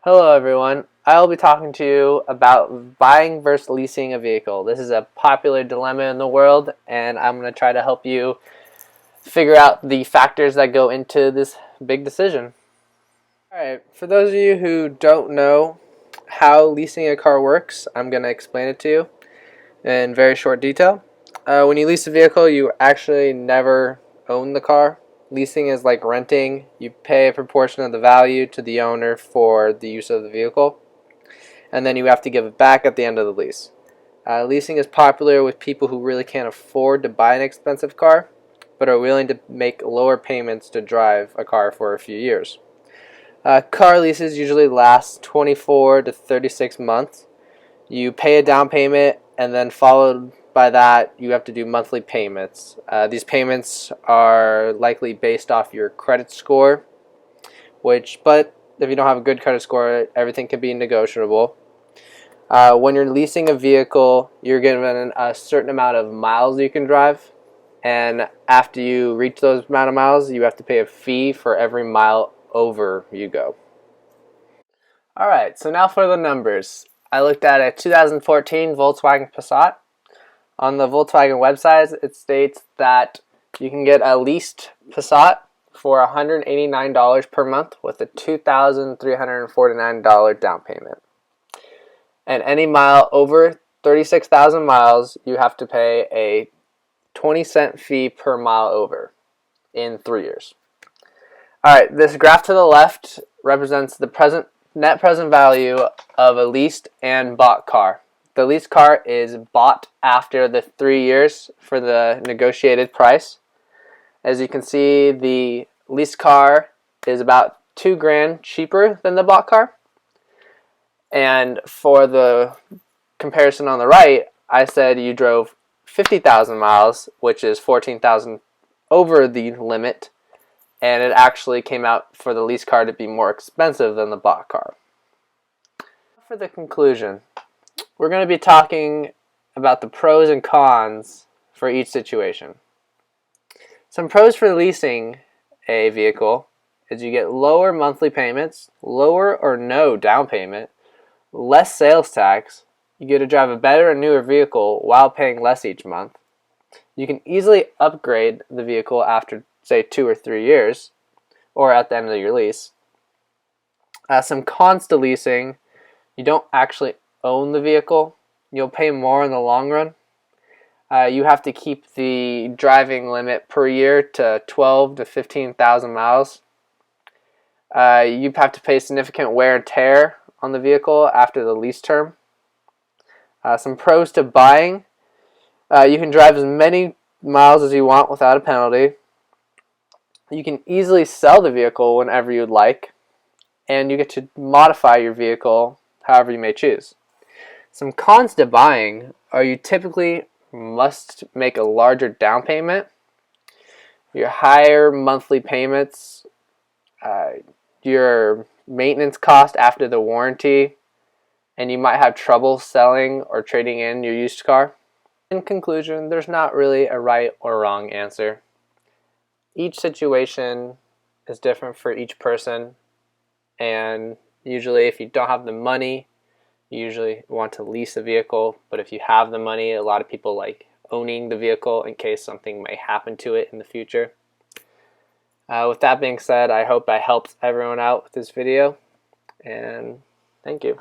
Hello everyone. I'll be talking to you about buying versus leasing a vehicle. This is a popular dilemma in the world, and I'm going to try to help you figure out the factors that go into this big decision. Alright, for those of you who don't know how leasing a car works, I'm going to explain it to you in very short detail. When you lease a vehicle, you actually never own the car. Leasing is like renting. You pay a proportion of the value to the owner for the use of the vehicle, and then you have to give it back at the end of the lease. Leasing is popular with people who really can't afford to buy an expensive car, but are willing to make lower payments to drive a car for a few years. Car leases usually last 24 to 36 months. You pay a down payment, and then followed by that, you have to do monthly payments. These payments are likely based off your credit score, but if you don't have a good credit score, everything can be negotiable. When you're leasing a vehicle, you're given a certain amount of miles you can drive, and after you reach those amount of miles, you have to pay a fee for every mile over you go. Alright, so now for the numbers. I looked at a 2014 Volkswagen Passat. On the Volkswagen website, it states that you can get a leased Passat for $189 per month with a $2,349 down payment. And any mile over 36,000 miles, you have to pay a 20-cent fee per mile over in 3 years. Alright, this graph to the left represents the net present value of a leased and bought car. The leased car is bought after the 3 years for the negotiated price. As you can see, the leased car is about $2,000 cheaper than the bought car. And for the comparison on the right, I said you drove 50,000 miles, which is 14,000 over the limit, and it actually came out for the leased car to be more expensive than the bought car. For the conclusion, we're going to be talking about the pros and cons for each situation. Some pros for leasing a vehicle is you get lower monthly payments, lower or no down payment, less sales tax, you get to drive a better and newer vehicle while paying less each month. You can easily upgrade the vehicle after, say, 2 or 3 years, or at the end of your lease. Some cons to leasing: you don't actually own the vehicle. You'll pay more in the long run. You have to keep the driving limit per year to 12 to 15,000 miles. You have to pay significant wear and tear on the vehicle after the lease term. Some pros to buying: you can drive as many miles as you want without a penalty. You can easily sell the vehicle whenever you'd like, and you get to modify your vehicle however you may choose. Some cons to buying are you typically must make a larger down payment, your higher monthly payments, your maintenance cost after the warranty, and you might have trouble selling or trading in your used car. In conclusion, there's not really a right or wrong answer. Each situation is different for each person, and usually if you don't have the money, you usually want to lease a vehicle, but if you have the money, a lot of people like owning the vehicle in case something may happen to it in the future. With that being said, I hope I helped everyone out with this video, and thank you.